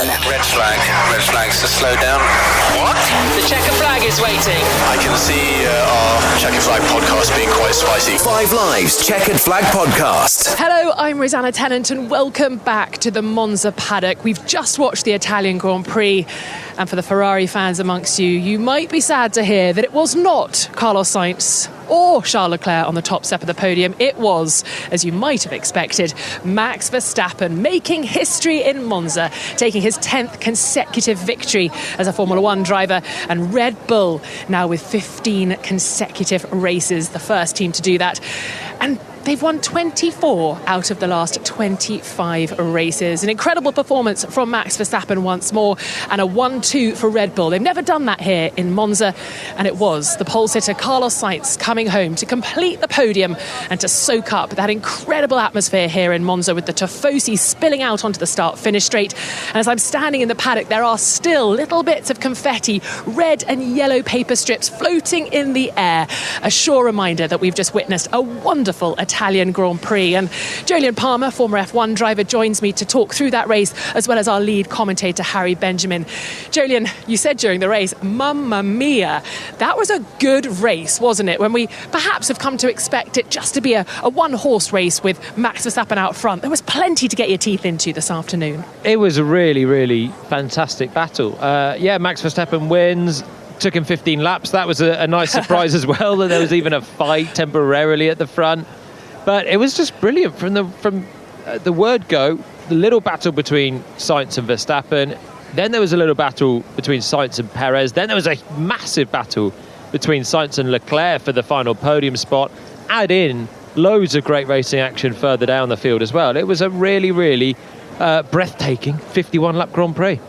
one. Red flag, so slow down. What? The checker flag is waiting. I can see our Chequered Flag podcast being quite spicy. 5 Live's Chequered Flag podcast. Hello, I'm Rosanna Tennant and welcome back to the Monza paddock. We've just watched the Italian Grand Prix, and for the Ferrari fans amongst you, you might be sad to hear that it was not Carlos Sainz or Charles Leclerc on the top step of the podium. It was, as you might have expected, Max Verstappen making history in Monza, taking his 10th consecutive victory as a Formula One driver, and Red Bull now with 15 consecutive races, the first team to do that. And they've won 24 out of the last 25 races. An incredible performance from Max Verstappen once more, and a 1-2 for Red Bull. They've never done that here in Monza, and it was the pole sitter Carlos Sainz coming home to complete the podium and to soak up that incredible atmosphere here in Monza with the Tifosi spilling out onto the start-finish straight. And as I'm standing in the paddock, there are still little bits of confetti, red and yellow paper strips floating in the air. A sure reminder that we've just witnessed a wonderful Italian Grand Prix. And Jolyon Palmer, former F1 driver, joins me to talk through that race, as well as our lead commentator, Harry Benjamin. Jolyon, you said during the race, mamma mia, that was a good race, wasn't it? When we perhaps have come to expect it just to be a one-horse race with Max Verstappen out front, there was plenty to get your teeth into this afternoon. It was a really, really fantastic battle. Max Verstappen wins. Took him 15 laps. That was a nice surprise as well, that there was even a fight temporarily at the front. But it was just brilliant from the word go. The little battle between Sainz and Verstappen. Then there was a little battle between Sainz and Perez. Then there was a massive battle between Sainz and Leclerc for the final podium spot. Add in loads of great racing action further down the field as well. It was a really, really breathtaking 51-lap Grand Prix.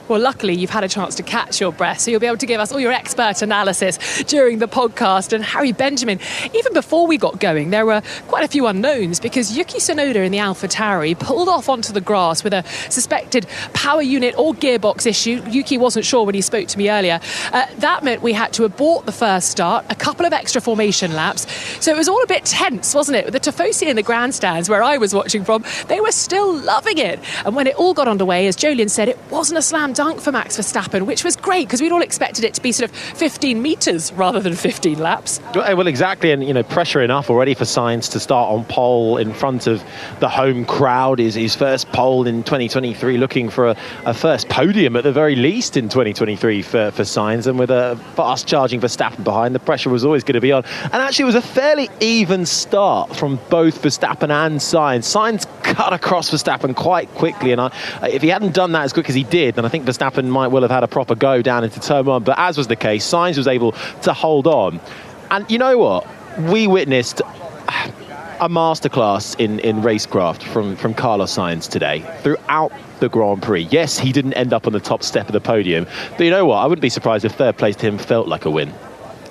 Well, luckily, you've had a chance to catch your breath, so you'll be able to give us all your expert analysis during the podcast. And Harry Benjamin, even before we got going, there were quite a few unknowns, because Yuki Tsunoda in the AlphaTauri pulled off onto the grass with a suspected power unit or gearbox issue. Yuki wasn't sure when he spoke to me earlier. That meant we had to abort the first start, a couple of extra formation laps. So it was all a bit tense, wasn't it? With the Tifosi in the grandstands, where I was watching from, they were still loving it. And when it all got underway, as Jolyon said, it wasn't a slam dunk for Max Verstappen, which was great, because we'd all expected it to be sort of 15 metres rather than 15 laps. Well, exactly, and pressure enough already for Sainz to start on pole in front of the home crowd. His first pole in 2023, looking for a first podium at the very least in 2023 for Sainz, and with a fast charging Verstappen behind, the pressure was always going to be on. And actually, it was a fairly even start from both Verstappen and Sainz. Sainz cut across Verstappen quite quickly, and if he hadn't done that as quick as he did, then I think Verstappen might well have had a proper go down into turn one. But as was the case, Sainz was able to hold on. And you know what? We witnessed a masterclass in racecraft from Carlos Sainz today throughout the Grand Prix. Yes, he didn't end up on the top step of the podium, but you know what? I wouldn't be surprised if third place to him felt like a win.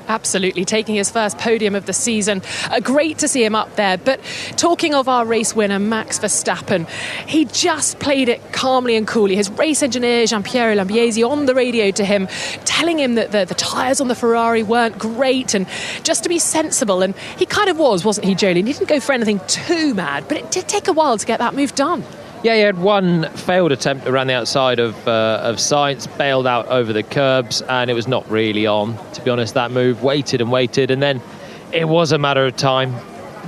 Absolutely, taking his first podium of the season. Great to see him up there. But talking of our race winner, Max Verstappen, he just played it calmly and coolly. His race engineer, Jean-Pierre Lambiase, on the radio to him, telling him that the tyres on the Ferrari weren't great, and just to be sensible. And he kind of wasn't he, Jolyon? He didn't go for anything too mad, but it did take a while to get that move done. Yeah, he had one failed attempt around the outside of Sainz, bailed out over the curbs, and it was not really on, to be honest, that move. Waited, and then it was a matter of time.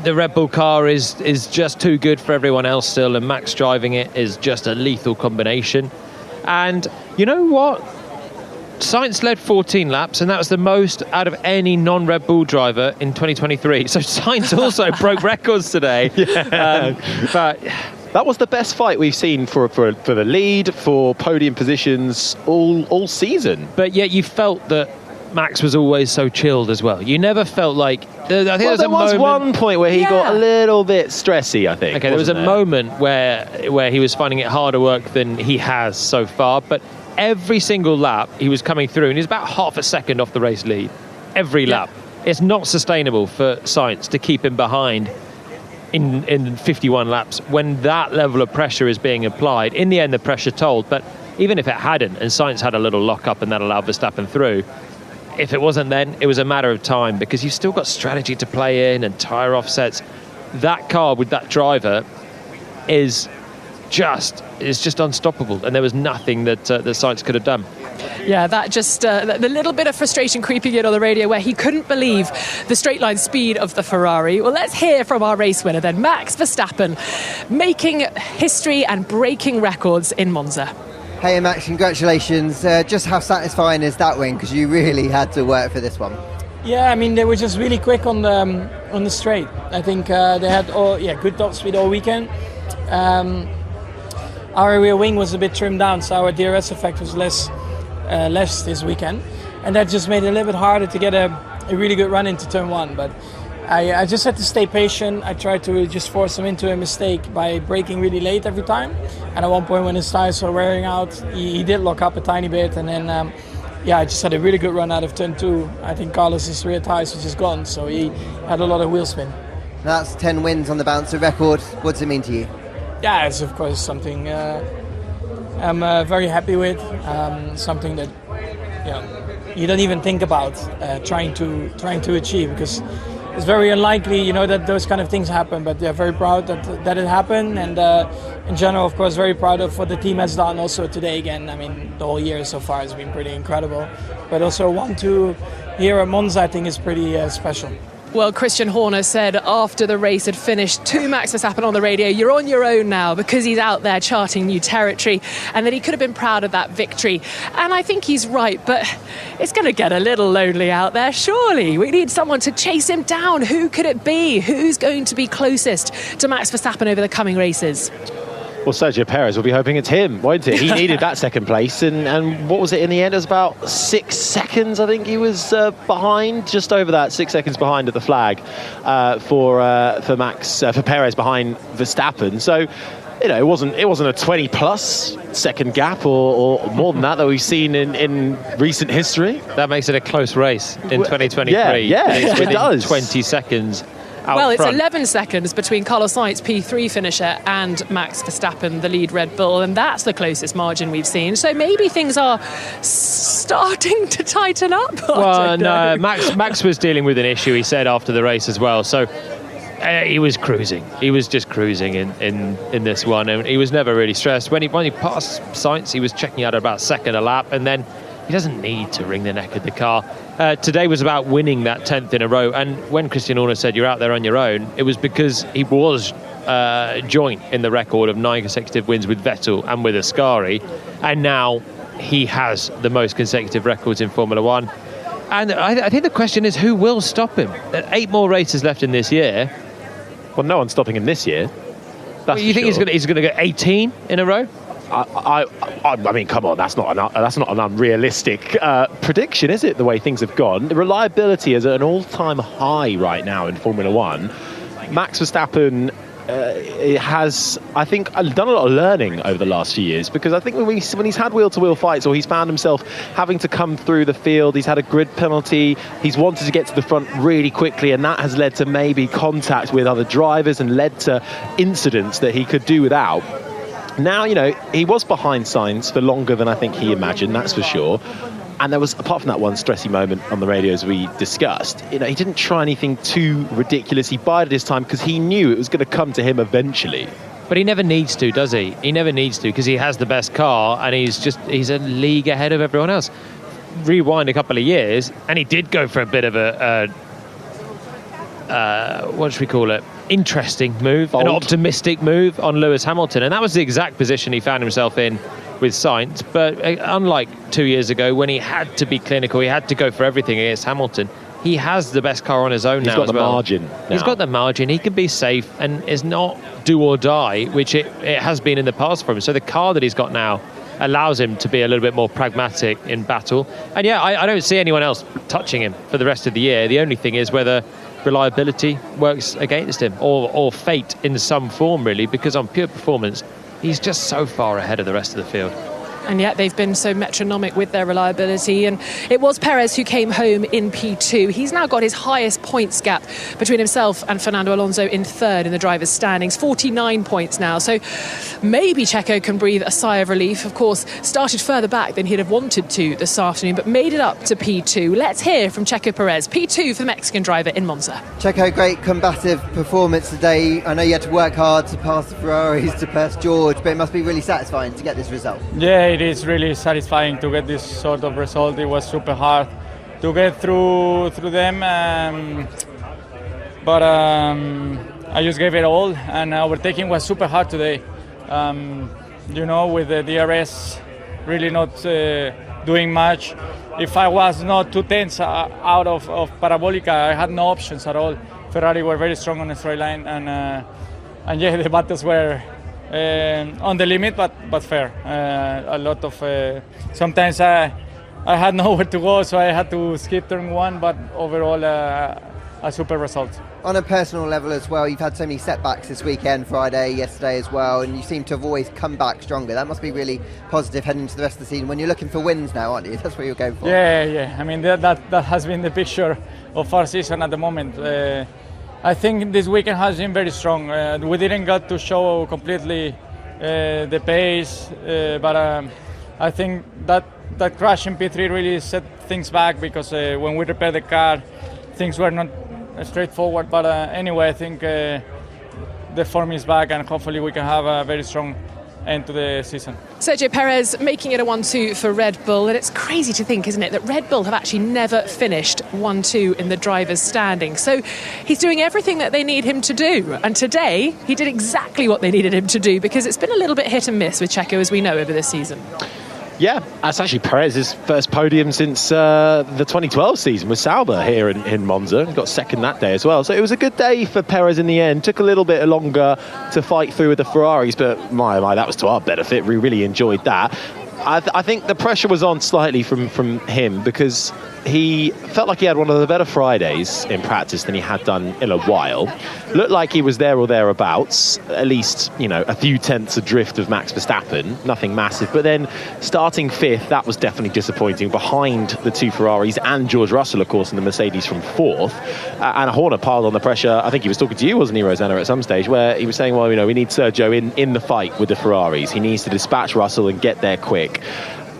The Red Bull car is just too good for everyone else still, and Max driving it is just a lethal combination. And you know what? Sainz led 14 laps, and that was the most out of any non-Red Bull driver in 2023. So Sainz also broke records today. But that was the best fight we've seen for the lead, for podium positions all season. But yet you felt that Max was always so chilled as well. You never felt like... I think there was one point where he got a little bit stressy, I think. Okay, there was a moment where he was finding it harder work than he has so far, but every single lap he was coming through, and he's about half a second off the race lead every lap. It's not sustainable for Sainz to keep him behind in 51 laps when that level of pressure is being applied. In the end, the pressure told, but even if it hadn't, and Sainz had a little lock-up and that allowed Verstappen through, if it wasn't then, it was a matter of time, because you've still got strategy to play in and tyre offsets. That car with that driver is just is just unstoppable, and there was nothing that the Sainz could have done. Yeah, that just the little bit of frustration creeping in on the radio where he couldn't believe the straight line speed of the Ferrari. Well, let's hear from our race winner then, Max Verstappen, making history and breaking records in Monza. Hey Max, congratulations. Just how satisfying is that win? Because you really had to work for this one. Yeah, I mean, they were just really quick on the straight. I think they had good top speed all weekend. Our rear wing was a bit trimmed down, so our DRS effect was less this weekend, and that just made it a little bit harder to get a really good run into turn one. But I just had to stay patient. I tried to just force him into a mistake by braking really late every time, and at one point when his tires were wearing out, he did lock up a tiny bit, and then I just had a really good run out of turn two. I think Carlos's rear tires were just gone, so he had a lot of wheel spin. That's 10 wins on the bouncer record. What does it mean to you? Yeah, it's of course something I'm very happy with. Something that you don't even think about trying to achieve, because it's very unlikely, that those kind of things happen. But they're very proud that it happened, and in general, of course, very proud of what the team has done. Also today, again, I mean, the whole year so far has been pretty incredible. But also 1-2 here at Monza, I think, is pretty special. Well, Christian Horner said after the race had finished to Max Verstappen on the radio, you're on your own now, because he's out there charting new territory, and that he could have been proud of that victory. And I think he's right, but it's going to get a little lonely out there, surely. We need someone to chase him down. Who could it be? Who's going to be closest to Max Verstappen over the coming races? Well, Sergio Perez will be hoping it's him, won't it? He needed that second place, and what was it in the end? It was about 6 seconds, I think he was behind, just over that, 6 seconds behind at the flag for Perez behind Verstappen. So, it wasn't a 20-plus second gap or more than that we've seen in recent history. That makes it a close race in 2023. Yeah, it does. 20 seconds. Well, it's front. 11 seconds between Carlos Sainz, P3 finisher, and Max Verstappen, the lead Red Bull, and that's the closest margin we've seen. So maybe things are starting to tighten up. Well, no, Max was dealing with an issue, he said, after the race as well. So he was cruising. He was just cruising in this one, and he was never really stressed. When he passed Sainz, he was checking out at about second a lap, and then he doesn't need to wring the neck of the car. Today was about winning that 10th in a row, and when Christian Horner said you're out there on your own, it was because he was joint in the record of 9 consecutive wins with Vettel and with Ascari, and now he has the most consecutive records in Formula One. And I think the question is, who will stop him? 8 more races left in this year. Well, no one's stopping him this year. You think he's going to get 18 in a row? I mean, come on, that's not an unrealistic prediction, is it? The way things have gone, the reliability is at an all-time high right now in Formula One. Max Verstappen has, I think, done a lot of learning over the last few years, because I think when he's had wheel-to-wheel fights, or he's found himself having to come through the field, he's had a grid penalty, he's wanted to get to the front really quickly, and that has led to maybe contact with other drivers and led to incidents that he could do without. Now, he was behind Sainz for longer than I think he imagined, that's for sure. And there was, apart from that one stressy moment on the radio as we discussed, he didn't try anything too ridiculous. He bided his time because he knew it was going to come to him eventually. But he never needs to, does he? He never needs to, because he has the best car, and he's a league ahead of everyone else. Rewind a couple of years, and he did go for a bit of what should we call it? Interesting move, an optimistic move on Lewis Hamilton, and that was the exact position he found himself in with Sainz. But unlike 2 years ago, when he had to be clinical, he had to go for everything against Hamilton, he has the best car on his own now. He's got the margin. He's got the margin. He can be safe and is not do or die, which it has been in the past for him. So the car that he's got now allows him to be a little bit more pragmatic in battle. And yeah, I don't see anyone else touching him for the rest of the year. The only thing is whether reliability works against him, or fate in some form, really, because on pure performance he's just so far ahead of the rest of the field. And yet they've been so metronomic with their reliability. And it was Perez who came home in P2. He's now got his highest points gap between himself and Fernando Alonso in third in the drivers' standings, 49 points now. So maybe Checo can breathe a sigh of relief. Of course, started further back than he'd have wanted to this afternoon, but made it up to P2. Let's hear from Checo Perez, P2 for the Mexican driver in Monza. Checo, great combative performance today. I know you had to work hard to pass the Ferraris, to pass George, but it must be really satisfying to get this result. Yeah, it is really satisfying to get this sort of result. It was super hard to get through them, but I just gave it all, and overtaking was super hard today. With the DRS really not doing much. If I was not 2 tenths out of Parabolica, I had no options at all. Ferrari were very strong on the straight line, and yeah, the battles were on the limit, but fair. A lot of sometimes I had nowhere to go, so I had to skip turn one. But overall, a super result. On a personal level as well, you've had so many setbacks this weekend, Friday, yesterday as well, and you seem to have always come back stronger. That must be really positive heading into the rest of the season when you're looking for wins now, aren't you? That's what you're going for. Yeah. I mean, that has been the picture of our season at the moment. I think this weekend has been very strong. We didn't get to show completely the pace, but I think that crash in P3 really set things back because when we repaired the car, things were not straightforward. But anyway, I think the form is back, and hopefully we can have a very strong end to the season. Sergio Perez making it a 1-2 for Red Bull, and it's crazy to think, isn't it, that Red Bull have actually never finished 1-2 in the drivers' standing. So he's doing everything that they need him to do, and today he did exactly what they needed him to do, because it's been a little bit hit and miss with Checo, as we know, over this season. Yeah, that's actually Perez's first podium since the 2012 season with Sauber here in Monza. He got second that day as well. So it was a good day for Perez in the end. Took a little bit longer to fight through with the Ferraris, but my, that was to our benefit. We really enjoyed that. I think the pressure was on slightly from him because he felt like he had one of the better Fridays in practice than he had done in a while. Looked like he was there or thereabouts, at least, a few tenths adrift of Max Verstappen, nothing massive. But then starting fifth, that was definitely disappointing, behind the two Ferraris and George Russell, of course, in the Mercedes from fourth. And Horner piled on the pressure. I think he was talking to you, wasn't he, Rosanna, at some stage, where he was saying, well, we need Sergio in the fight with the Ferraris. He needs to dispatch Russell and get there quick.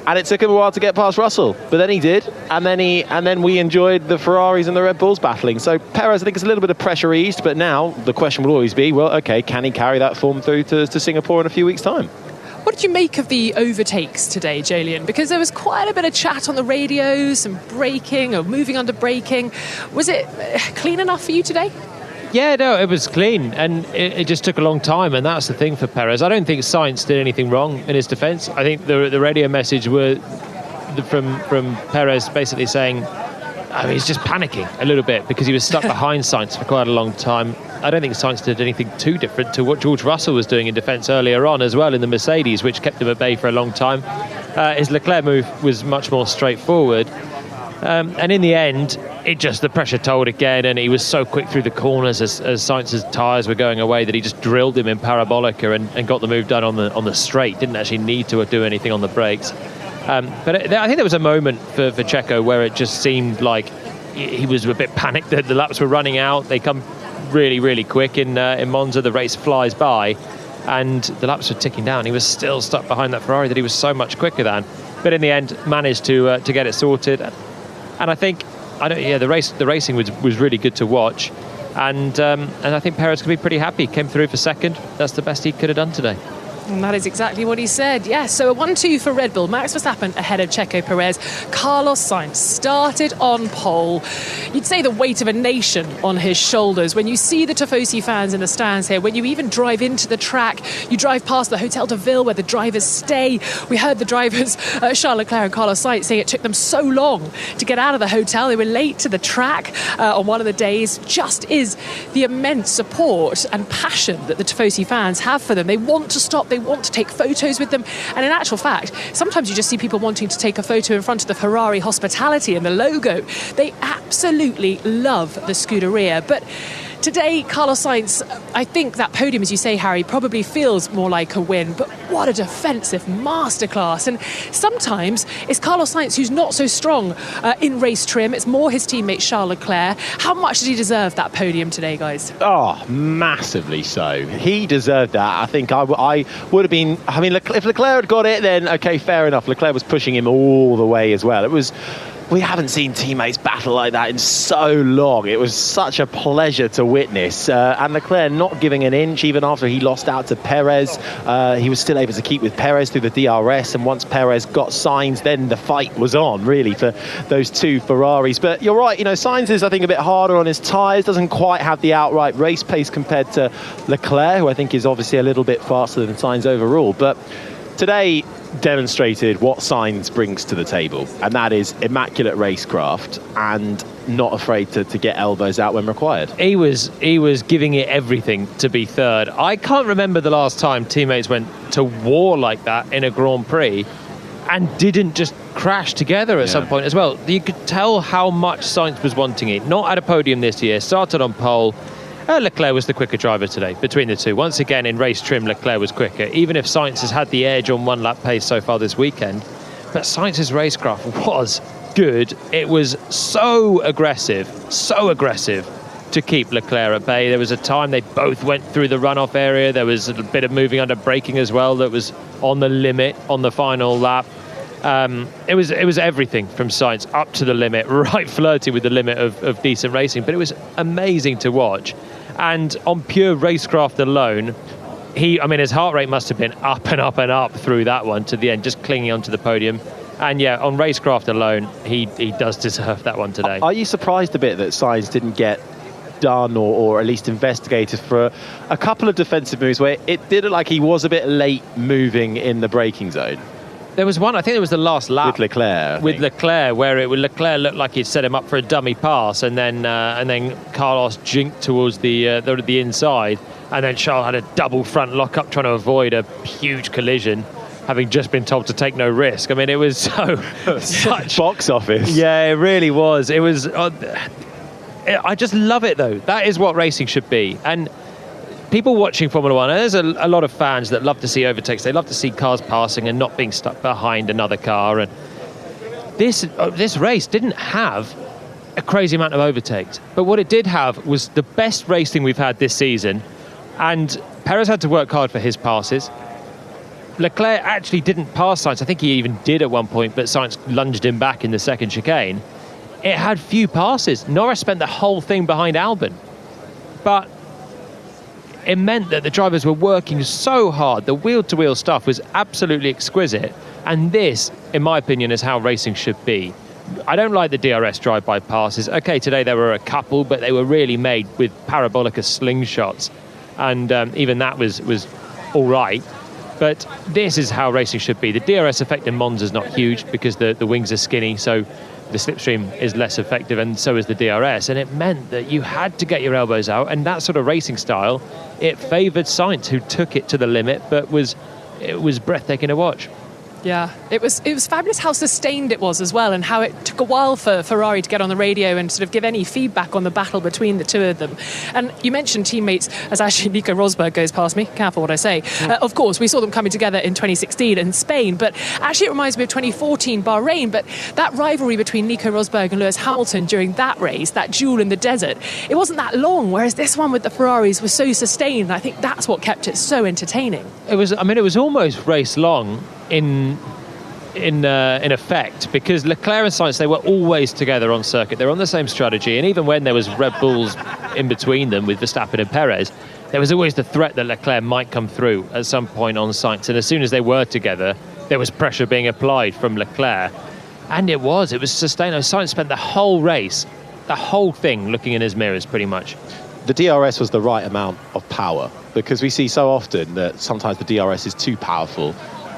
And it took him a while to get past Russell, but then he did, and then we enjoyed the Ferraris and the Red Bulls battling. So Perez, I think, is a little bit of pressure eased, but now the question will always be, well, okay, can he carry that form through to Singapore in a few weeks' time? What did you make of the overtakes today, Jolien? Because there was quite a bit of chat on the radio, some braking or moving under braking. Was it clean enough for you today? Yeah, no, it was clean, and it just took a long time, and that's the thing for Perez. I don't think Sainz did anything wrong in his defence. I think the radio message from Perez basically saying, he's just panicking a little bit because he was stuck behind Sainz for quite a long time. I don't think Sainz did anything too different to what George Russell was doing in defence earlier on as well in the Mercedes, which kept him at bay for a long time. His Leclerc move was much more straightforward. And in the end, the pressure told again, and he was so quick through the corners as Sainz's tyres were going away that he just drilled him in Parabolica and got the move done on the straight. Didn't actually need to do anything on the brakes. But I think there was a moment for Checo where it just seemed like he was a bit panicked that the laps were running out. They come really, really quick in Monza. The race flies by, and the laps were ticking down. He was still stuck behind that Ferrari that he was so much quicker than. But in the end, managed to get it sorted. And I think, the racing was really good to watch, and I think Perez could be pretty happy. Came through for second. That's the best he could have done today. And that is exactly what he said. Yes, so a 1-2 for Red Bull. Max Verstappen ahead of Checo Perez. Carlos Sainz started on pole. You'd say the weight of a nation on his shoulders. When you see the Tifosi fans in the stands here, when you even drive into the track, you drive past the Hotel de Ville where the drivers stay. We heard the drivers, Charles Leclerc and Carlos Sainz, saying it took them so long to get out of the hotel. They were late to the track on one of the days. Just is the immense support and passion that the Tifosi fans have for them. They want to stop. They want to take photos with them, and in actual fact, sometimes you just see people wanting to take a photo in front of the Ferrari hospitality and the logo. They absolutely love the Scuderia, but Today, Carlos Sainz, I think that podium, as you say, Harry, probably feels more like a win, but what a defensive masterclass. And sometimes it's Carlos Sainz who's not so strong in race trim. It's more his teammate Charles Leclerc. How much did he deserve that podium today, guys? Oh, massively so. He deserved that. I think I would have been... I mean, if Leclerc had got it, then, OK, fair enough. Leclerc was pushing him all the way as well. We haven't seen teammates battle like that in so long. It was such a pleasure to witness. And Leclerc not giving an inch even after he lost out to Perez. He was still able to keep with Perez through the DRS. And once Perez got Sainz, then the fight was on, really, for those two Ferraris. But you're right, Sainz is, I think, a bit harder on his tyres. Doesn't quite have the outright race pace compared to Leclerc, who I think is obviously a little bit faster than Sainz overall. But today demonstrated what Sainz brings to the table, and that is immaculate racecraft and not afraid to get elbows out when required. He was giving it everything to be third. I can't remember the last time teammates went to war like that in a Grand Prix and didn't just crash together at some point as well. You could tell how much Sainz was wanting it. Not at a podium this year, started on pole. Leclerc was the quicker driver today between the two. Once again, in race trim, Leclerc was quicker, even if Sainz has had the edge on one lap pace so far this weekend. But Sainz's racecraft was good. It was so aggressive to keep Leclerc at bay. There was a time they both went through the runoff area. There was a bit of moving under braking as well that was on the limit on the final lap. It was everything from Sainz up to the limit, right flirting with the limit of decent racing. But it was amazing to watch. And on pure racecraft alone, his heart rate must have been up and up and up through that one to the end, just clinging onto the podium. And yeah, on racecraft alone, he does deserve that one today. Are you surprised a bit that Sainz didn't get done or at least investigated for a couple of defensive moves where it did look like he was a bit late moving in the braking zone? There was one, I think it was the last lap. With Leclerc. Where Leclerc looked like he'd set him up for a dummy pass, and then Carlos jinked towards the inside, and then Charles had a double front lock-up trying to avoid a huge collision, having just been told to take no risk. I mean, it was such... Box office. Yeah, it really was. It was... I just love it, though. That is what racing should be. And people watching Formula One, and there's a lot of fans that love to see overtakes. They love to see cars passing and not being stuck behind another car. And this race didn't have a crazy amount of overtakes. But what it did have was the best racing we've had this season. And Perez had to work hard for his passes. Leclerc actually didn't pass Sainz. I think he even did at one point, but Sainz lunged him back in the second chicane. It had few passes. Norris spent the whole thing behind Albon. But it meant that the drivers were working so hard. The wheel-to-wheel stuff was absolutely exquisite. And this, in my opinion, is how racing should be. I don't like the DRS drive-by passes. OK, today there were a couple, but they were really made with parabolica slingshots. And even that was all right. But this is how racing should be. The DRS effect in Monza is not huge because the wings are skinny, so the slipstream is less effective, and so is the DRS. And it meant that you had to get your elbows out, and that sort of racing style, it favoured Sainz, who took it to the limit, but it was breathtaking to watch. Yeah, it was fabulous how sustained it was as well, and how it took a while for Ferrari to get on the radio and sort of give any feedback on the battle between the two of them. And you mentioned teammates, as actually Nico Rosberg goes past me, careful what I say. Of course, we saw them coming together in 2016 in Spain, but actually it reminds me of 2014 Bahrain, but that rivalry between Nico Rosberg and Lewis Hamilton during that race, that duel in the desert, it wasn't that long, whereas this one with the Ferraris was so sustained, and I think that's what kept it so entertaining. It was almost race long in effect, because Leclerc and Sainz, they were always together on circuit. They were on the same strategy, and even when there was Red Bulls in between them with Verstappen and Perez, there was always the threat that Leclerc might come through at some point on Sainz. And as soon as they were together, there was pressure being applied from Leclerc, and it was sustained. Sainz spent the whole race, the whole thing, looking in his mirrors pretty much. The DRS was the right amount of power, because we see so often that sometimes the DRS is too powerful.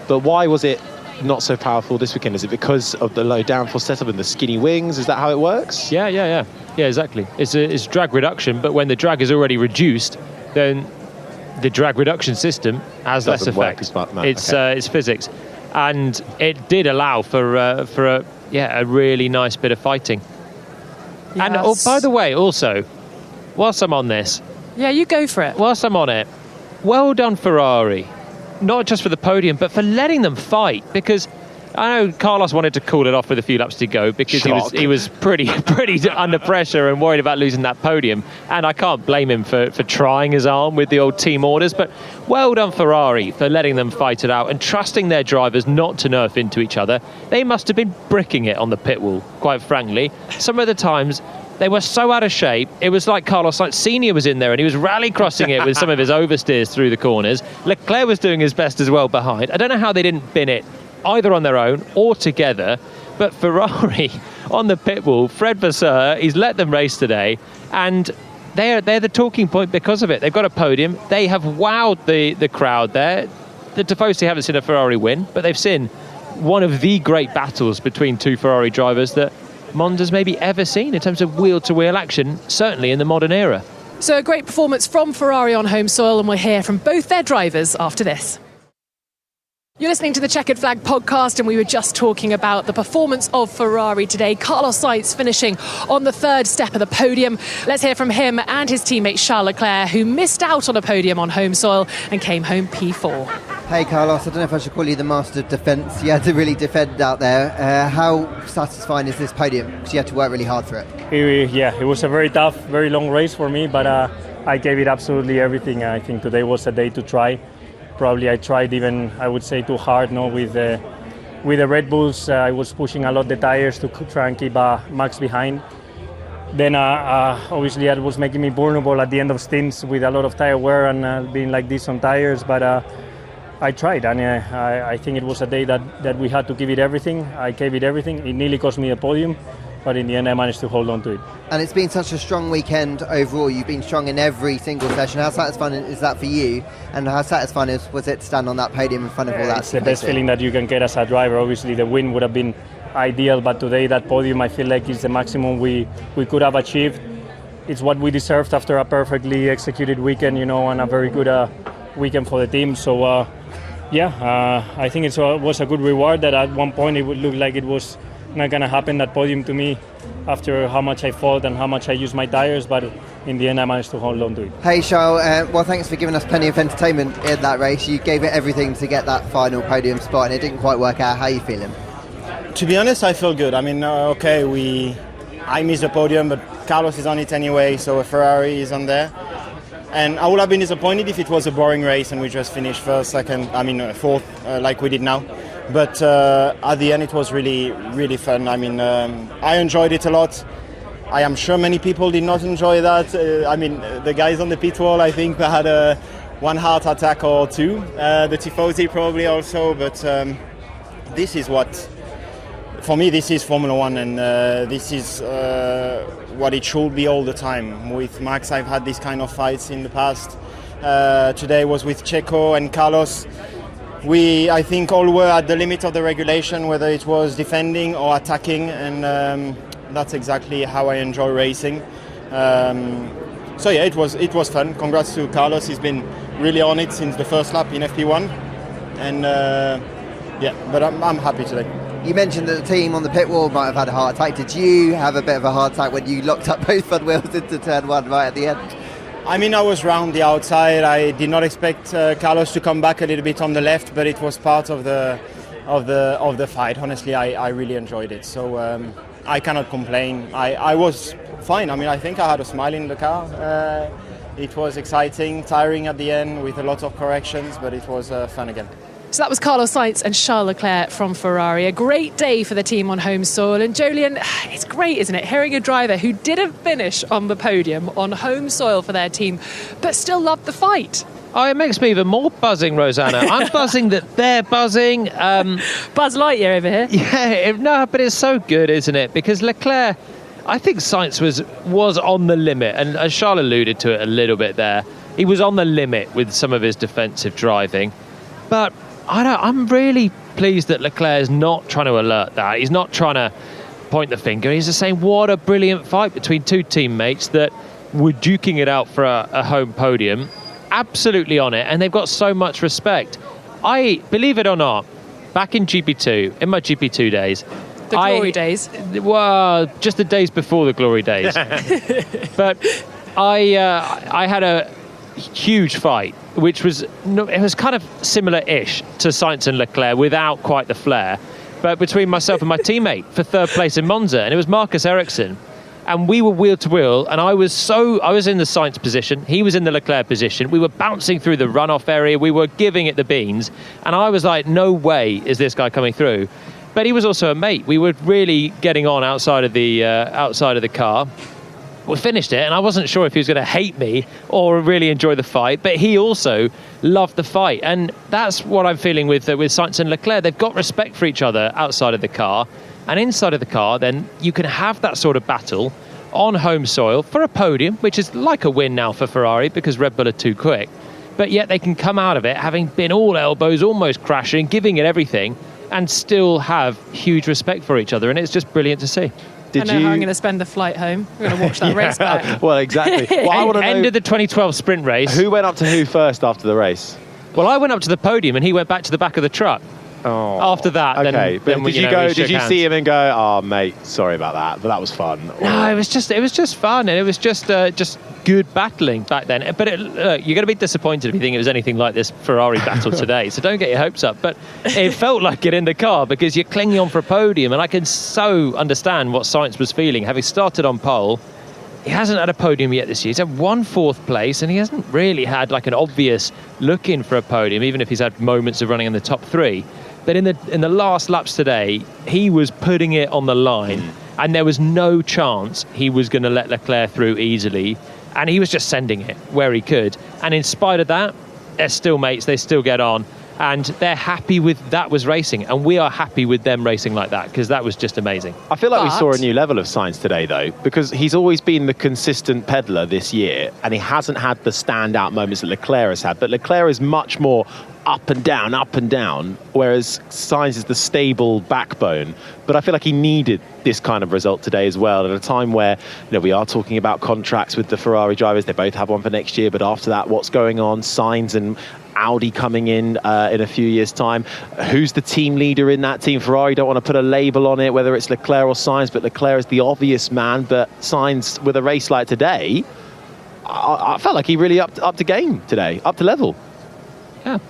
But why was it not so powerful this weekend? Is it because of the low downforce setup and the skinny wings? Is that how it works? Yeah, exactly. It's drag reduction, but when the drag is already reduced, then the drag reduction system has less effect. It's physics, and it did allow for a really nice bit of fighting. Yes. And by the way, also, whilst I'm on this, Yeah, you go for it. whilst I'm on it, well done Ferrari, not just for the podium, but for letting them fight, because I know Carlos wanted to call it off with a few laps to go because he was pretty under pressure and worried about losing that podium, and I can't blame him for trying his arm with the old team orders, but well done Ferrari for letting them fight it out and trusting their drivers not to nerf into each other. They must have been bricking it on the pit wall, quite frankly. Some of the times they were so out of shape, it was like Carlos Sainz Sr. was in there and he was rally-crossing it with some of his oversteers through the corners. Leclerc was doing his best as well behind. I don't know how they didn't bin it either on their own or together, but Ferrari on the pit wall, Fred Vasseur, he's let them race today, and they're the talking point because of it. They've got a podium. They have wowed the crowd there. The Tifosi haven't seen a Ferrari win, but they've seen one of the great battles between two Ferrari drivers that Monza's maybe ever seen in terms of wheel-to-wheel action, certainly in the modern era. So a great performance from Ferrari on home soil, and we'll hear from both their drivers after this. You're listening to the Chequered Flag podcast, and we were just talking about the performance of Ferrari today. Carlos Sainz finishing on the third step of the podium. Let's hear from him and his teammate Charles Leclerc, who missed out on a podium on home soil and came home P4. Hey Carlos, I don't know if I should call you the master of defence. You had to really defend out there. How satisfying is this podium? Because you had to work really hard for it. It was a very tough, very long race for me, but I gave it absolutely everything. I think today was a day to try. Probably I tried even, I would say, too hard. No, with the Red Bulls, I was pushing a lot the tires to try and keep Max behind. Then obviously it was making me vulnerable at the end of stints with a lot of tire wear and being like this on tires. But I tried, and I think it was a day that we had to give it everything. I gave it everything. It nearly cost me a podium, but in the end I managed to hold on to it. And it's been such a strong weekend overall. You've been strong in every single session. How satisfying is that for you? And how satisfying was it to stand on that podium in front of all that? It's the best feeling that you can get as a driver. Obviously the win would have been ideal, but today that podium I feel like is the maximum we could have achieved. It's what we deserved after a perfectly executed weekend, and a very good weekend for the team. So I think it was a good reward. That at one point it would look like it was not going to happen, that podium to me, after how much I fought and how much I used my tires, but in the end I managed to hold on to it. Hey Charles, well thanks for giving us plenty of entertainment in that race. You gave it everything to get that final podium spot and it didn't quite work out. How are you feeling? To be honest, I feel good. I mean, I missed the podium, but Carlos is on it anyway, so a Ferrari is on there. And I would have been disappointed if it was a boring race and we just finished first, second, fourth, like we did now. But at the end it was really, really fun. I mean, I enjoyed it a lot. I am sure many people did not enjoy that. The guys on the pit wall, I think they had one heart attack or two. The Tifosi probably also, but this is for me, this is Formula One, and this is what it should be all the time. With Max, I've had these kind of fights in the past. Today was with Checo and Carlos. We, I think, all were at the limit of the regulation, whether it was defending or attacking, and that's exactly how I enjoy racing. It was fun. Congrats to Carlos. He's been really on it since the first lap in FP1, and but I'm happy today. You mentioned that the team on the pit wall might have had a heart attack. Did you have a bit of a heart attack when you locked up both front wheels into turn one right at the end? I mean, I was round the outside. I did not expect Carlos to come back a little bit on the left, but it was part of the fight. Honestly, I really enjoyed it. So I cannot complain. I was fine. I mean, I think I had a smile in the car. It was exciting, tiring at the end with a lot of corrections, but it was fun again. So that was Carlos Sainz and Charles Leclerc from Ferrari. A great day for the team on home soil. And Jolien, it's great, isn't it, hearing a driver who didn't finish on the podium on home soil for their team, but still loved the fight. Oh, it makes me even more buzzing, Rosanna. I'm buzzing that they're buzzing. Buzz Lightyear over here. Yeah, but it's so good, isn't it? Because Leclerc, I think Sainz was on the limit, and as Charles alluded to it a little bit there, he was on the limit with some of his defensive driving. But I'm really pleased that Leclerc is not trying to alert that. He's not trying to point the finger. He's just saying, what a brilliant fight between two teammates that were duking it out for a home podium. Absolutely on it, and they've got so much respect. I, believe it or not, back in GP2, in my GP2 days... The glory days? Well, just the days before the glory days. But I had a huge fight, which was it was kind of similar-ish to Sainz and Leclerc without quite the flair, but between myself and my teammate for third place in Monza, and it was Marcus Ericsson, and we were wheel to wheel, and I was in the Sainz position, he was in the Leclerc position, we were bouncing through the runoff area, we were giving it the beans, and I was like, no way is this guy coming through. But he was also a mate. We were really getting on outside of the car. We finished it, and I wasn't sure if he was going to hate me or really enjoy the fight, but he also loved the fight, and that's what I'm feeling with Sainz and Leclerc. They've got respect for each other outside of the car, and inside of the car, then you can have that sort of battle on home soil for a podium, which is like a win now for Ferrari because Red Bull are too quick, but yet they can come out of it having been all elbows, almost crashing, giving it everything, and still have huge respect for each other, and it's just brilliant to see. I know how I'm going to spend the flight home. We're going to watch that race back. Well, exactly. Well, I want to know end of the 2012 sprint race. Who went up to who first after the race? Well, I went up to the podium, and he went back to the back of the truck. Oh. After that, okay. then did you go? Did you see him and go, "Oh, mate, sorry about that," but that was fun? No, it was just fun, and it was just good battling back then. But you're going to be disappointed if you think it was anything like this Ferrari battle today. So don't get your hopes up. But it felt like it in the car because you're clinging on for a podium, and I can so understand what Sainz was feeling, having started on pole. He hasn't had a podium yet this year. He's had 1 4th place, and he hasn't really had like an obvious look in for a podium, even if he's had moments of running in the top 3. But in the last laps today, he was putting it on the line, and there was no chance he was going to let Leclerc through easily, and he was just sending it where he could. And in spite of that, they're still mates, they still get on, and they're happy with that was racing, and we are happy with them racing like that, because that was just amazing. I feel like we saw a new level of Sainz today, though, because he's always been the consistent peddler this year, and he hasn't had the standout moments that Leclerc has had, but Leclerc is much more up and down, whereas Sainz is the stable backbone. But I feel like he needed this kind of result today as well, at a time where we are talking about contracts with the Ferrari drivers. They both have one for next year, but after that, what's going on? Sainz and Audi coming in a few years' time. Who's the team leader in that team? Ferrari don't want to put a label on it, whether it's Leclerc or Sainz, but Leclerc is the obvious man. But Sainz, with a race like today, I felt like he really up to game today, up to level. Yeah.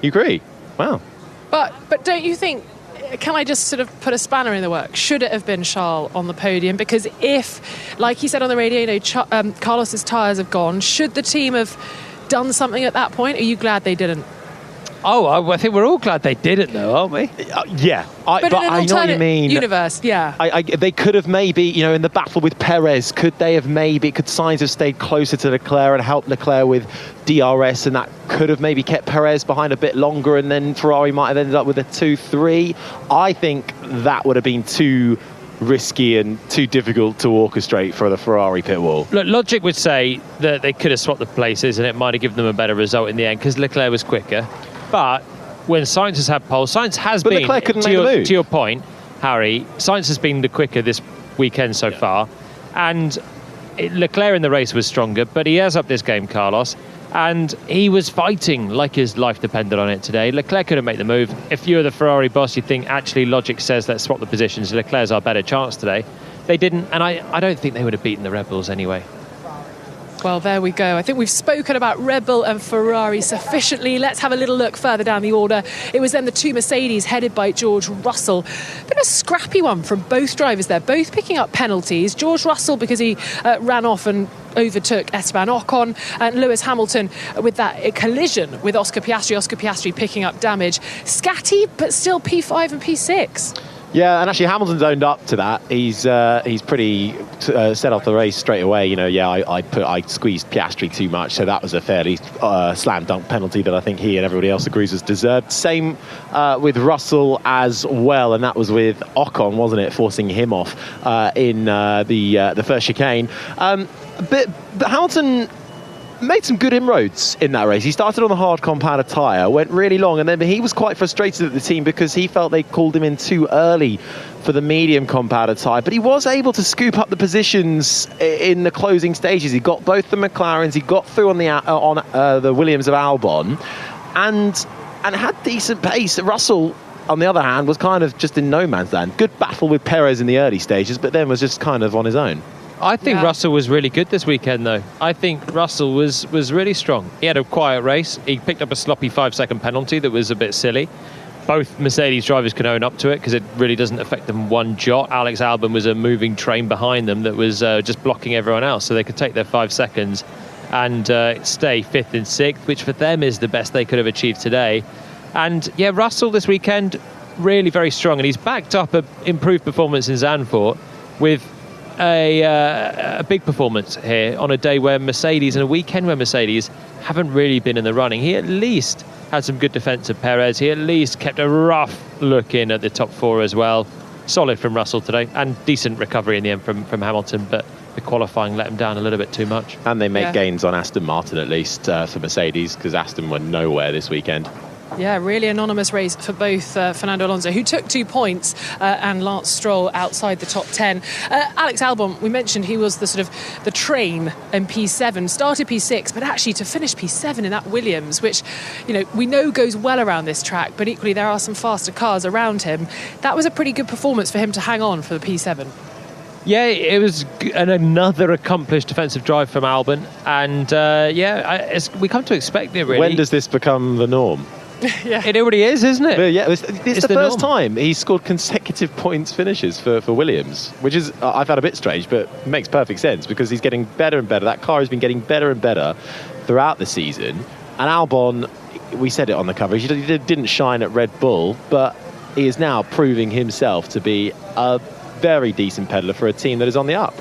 You agree? Wow. But don't you think, can I just sort of put a spanner in the works? Should it have been Charles on the podium? Because if, like he said on the radio, Carlos's tyres have gone, should the team have done something at that point? Are you glad they didn't? Oh, I think we're all glad they did it, though, aren't we? Yeah. But in an I know what you mean. Universe, yeah. They could have maybe, in the battle with Perez, could Sainz have stayed closer to Leclerc and helped Leclerc with DRS, and that could have maybe kept Perez behind a bit longer, and then Ferrari might have ended up with a 2-3. I think that would have been too risky and too difficult to orchestrate for the Ferrari pit wall. Look, logic would say that they could have swapped the places and it might have given them a better result in the end because Leclerc was quicker. But when Sainz has had pole, Sainz has been, to your point, Harry, Sainz has been the quicker this weekend so far. And Leclerc in the race was stronger, but he has upped this game, Carlos. And he was fighting like his life depended on it today. Leclerc couldn't make the move. If you're the Ferrari boss, you think, actually, logic says let's swap the positions. Leclerc's our better chance today. They didn't, and I don't think they would have beaten the Red Bulls anyway. Well, there we go. I think we've spoken about Red Bull and Ferrari sufficiently. Let's have a little look further down the order. It was then the 2 Mercedes headed by George Russell. Bit of a scrappy one from both drivers there, both picking up penalties. George Russell because he ran off and overtook Esteban Ocon, and Lewis Hamilton with that collision with Oscar Piastri picking up damage. Scatty, but still P5 and P6. Yeah, and actually Hamilton's owned up to that. He's pretty set off the race straight away. I squeezed Piastri too much, so that was a fairly slam dunk penalty that I think he and everybody else agrees was deserved. Same with Russell as well, and that was with Ocon, wasn't it, forcing him off in the first chicane. But Hamilton made some good inroads in that race. He started on the hard compounded tyre, went really long, and then he was quite frustrated at the team because he felt they called him in too early for the medium compounded tyre. But he was able to scoop up the positions in the closing stages. He got both the McLarens, he got through on the Williams of Albon, and had decent pace. Russell, on the other hand, was kind of just in no man's land. Good battle with Perez in the early stages, but then was just kind of on his own. I think Russell was really good this weekend, though. I think Russell was really strong. He had a quiet race. He picked up a sloppy 5-second penalty that was a bit silly. Both Mercedes drivers can own up to it because it really doesn't affect them one jot. Alex Albon was a moving train behind them that was just blocking everyone else, so they could take their 5 seconds and stay 5th and 6th, which for them is the best they could have achieved today. And yeah, Russell this weekend, really very strong, and he's backed up an improved performance in Zandvoort with a big performance here on a day where Mercedes, and a weekend where Mercedes haven't really been in the running. He at least had some good defence of Perez. He at least kept a rough look in at the top 4 as well. Solid from Russell today, and decent recovery in the end from Hamilton, but the qualifying let him down a little bit too much. And they make gains on Aston Martin at least for Mercedes, because Aston were nowhere this weekend. Yeah, really anonymous race for both Fernando Alonso, who took 2 points, and Lance Stroll outside the top 10. Alex Albon, we mentioned he was the train in P7, started P6, but actually to finish P7 in that Williams, which, we know goes well around this track, but equally there are some faster cars around him. That was a pretty good performance for him to hang on for the P7. Yeah, it was another accomplished defensive drive from Albon, and we come to expect it, really. When does this become the norm? Yeah. It already is, isn't it? Yeah, it's the first time he's scored consecutive points finishes for Williams, which is, I found a bit strange, but makes perfect sense because he's getting better and better. That car has been getting better and better throughout the season. And Albon, we said it on the coverage, he didn't shine at Red Bull, but he is now proving himself to be a very decent peddler for a team that is on the up.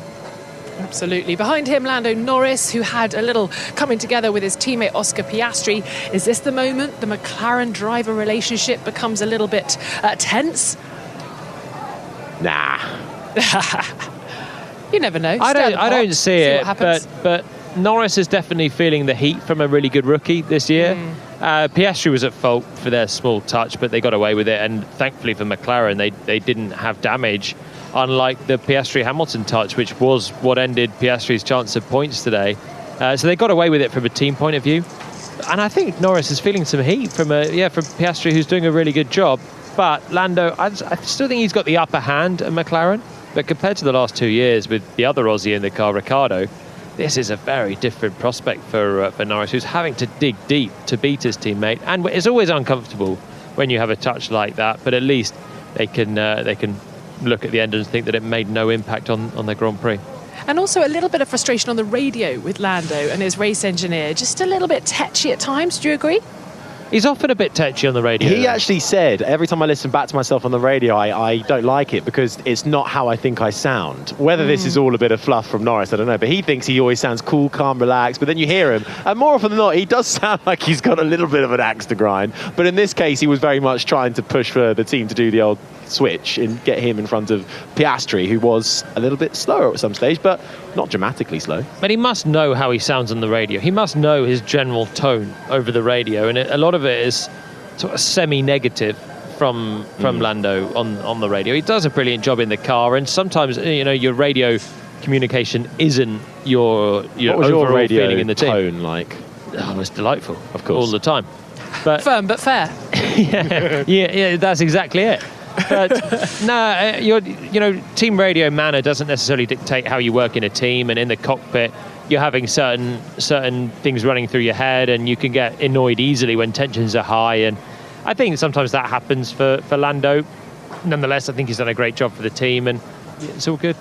Absolutely. Behind him, Lando Norris, who had a little coming together with his teammate Oscar Piastri. Is this the moment the McLaren driver relationship becomes a little bit tense? Nah. You never know. I don't see it, but Norris is definitely feeling the heat from a really good rookie this year. Piastri was at fault for their small touch, but they got away with it, and thankfully for McLaren, they didn't have damage, unlike the Piastri-Hamilton touch, which was what ended Piastri's chance of points today. So they got away with it from a team point of view. And I think Norris is feeling some heat from Piastri, who's doing a really good job. But Lando, I still think he's got the upper hand at McLaren. But compared to the last 2 years with the other Aussie in the car, Ricciardo, this is a very different prospect for Norris, who's having to dig deep to beat his teammate. And it's always uncomfortable when you have a touch like that. But at least they can look at the end and think that it made no impact on their Grand Prix. And also a little bit of frustration on the radio with Lando and his race engineer. Just a little bit tetchy at times. Do you agree? He's often a bit tetchy on the radio. He actually said, every time I listen back to myself on the radio, I don't like it because it's not how I think I sound. Whether this is all a bit of fluff from Norris, I don't know. But he thinks he always sounds cool, calm, relaxed. But then you hear him, and more often than not, he does sound like he's got a little bit of an axe to grind. But in this case, he was very much trying to push for the team to do the old switch and get him in front of Piastri, who was a little bit slower at some stage, but not dramatically slow. But he must know how he sounds on the radio. He must know his general tone over the radio, and a lot of it is sort of semi-negative from Lando on the radio. He does a brilliant job in the car, and sometimes your radio communication isn't your overall radio feeling in the team. Tone like? Oh, it's delightful, of course, all the time. But firm but fair. yeah, that's exactly it. But no, team radio manner doesn't necessarily dictate how you work in a team, and in the cockpit you're having certain things running through your head, and you can get annoyed easily when tensions are high, and I think sometimes that happens for Lando. Nonetheless, I think he's done a great job for the team, and it's all good.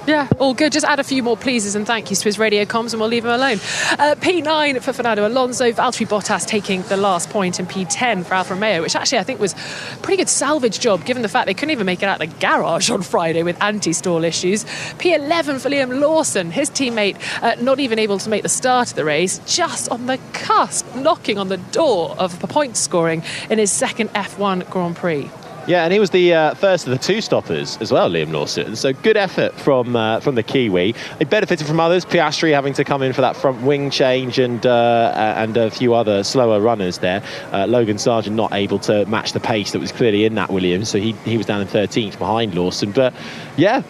Yeah, all good. Just add a few more pleases and thank yous to his radio comms and we'll leave him alone. P9 for Fernando Alonso. Valtteri Bottas taking the last point, in P10 for Alfa Romeo, which actually I think was a pretty good salvage job given the fact they couldn't even make it out of the garage on Friday with anti-stall issues. P11 for Liam Lawson. His teammate not even able to make the start of the race, just on the cusp, knocking on the door of point scoring in his second F1 Grand Prix. Yeah, and he was the first of the two stoppers as well, Liam Lawson. So good effort from the Kiwi. He benefited from others. Piastri having to come in for that front wing change, and a few other slower runners there. Logan Sargent not able to match the pace that was clearly in that Williams, so he was down in 13th behind Lawson. But yeah,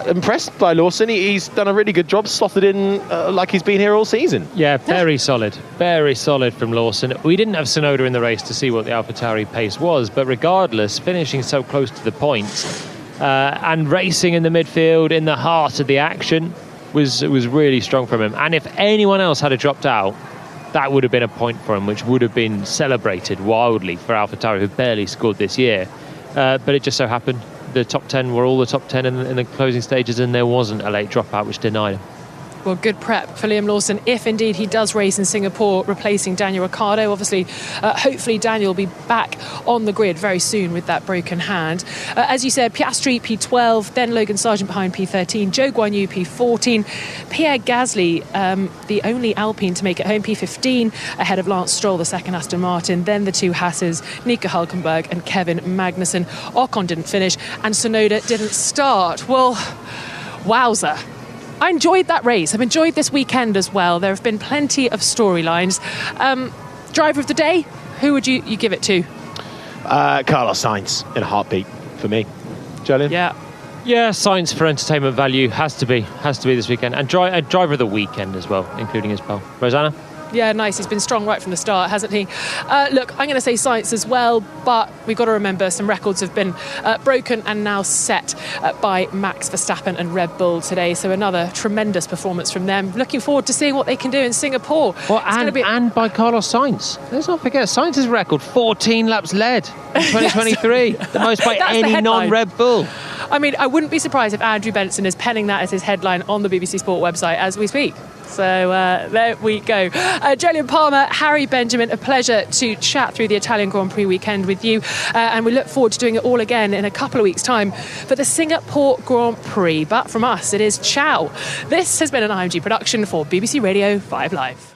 impressed by Lawson. He's done a really good job, slotted in like he's been here all season. Yeah, very solid from Lawson. We didn't have Tsunoda in the race to see what the AlphaTauri pace was, but regardless, finishing so close to the points and racing in the midfield in the heart of the action, was really strong from him. And if anyone else had dropped out, that would have been a point for him, which would have been celebrated wildly for AlphaTauri, who barely scored this year. But it just so happened the top 10 were all the top 10 in the closing stages, and there wasn't a late dropout which denied him. Well, good prep for Liam Lawson, if indeed he does race in Singapore, replacing Daniel Ricciardo. Obviously, hopefully Daniel will be back on the grid very soon with that broken hand. As you said, Piastri P12, then Logan Sargent behind P13, Zhou Guanyu P14, Pierre Gasly, the only Alpine to make it home, P15, ahead of Lance Stroll, the second Aston Martin, then the two Hasses, Nico Hülkenberg and Kevin Magnussen. Ocon didn't finish and Tsunoda didn't start. Well, wowza. I enjoyed that race. I've enjoyed this weekend as well. There have been plenty of storylines. Driver of the day, who would you give it to? Carlos Sainz in a heartbeat for me. Julian? Yeah, Sainz for entertainment value has to be this weekend, and driver of the weekend as well, including his pal. Rosanna? Yeah, nice. He's been strong right from the start, hasn't he? Look, I'm going to say Sainz as well, but we've got to remember some records have been broken and now set by Max Verstappen and Red Bull today. So another tremendous performance from them. Looking forward to seeing what they can do in Singapore. Well, and by Carlos Sainz. Let's not forget Sainz's record, 14 laps led in 2023. The most by any non-Red Bull. I mean, I wouldn't be surprised if Andrew Benson is penning that as his headline on the BBC Sport website as we speak. So there we go. Jolyon Palmer, Harry Benjamin, a pleasure to chat through the Italian Grand Prix weekend with you. And we look forward to doing it all again in a couple of weeks' time for the Singapore Grand Prix. But from us, it is ciao. This has been an IMG production for BBC Radio 5 Live.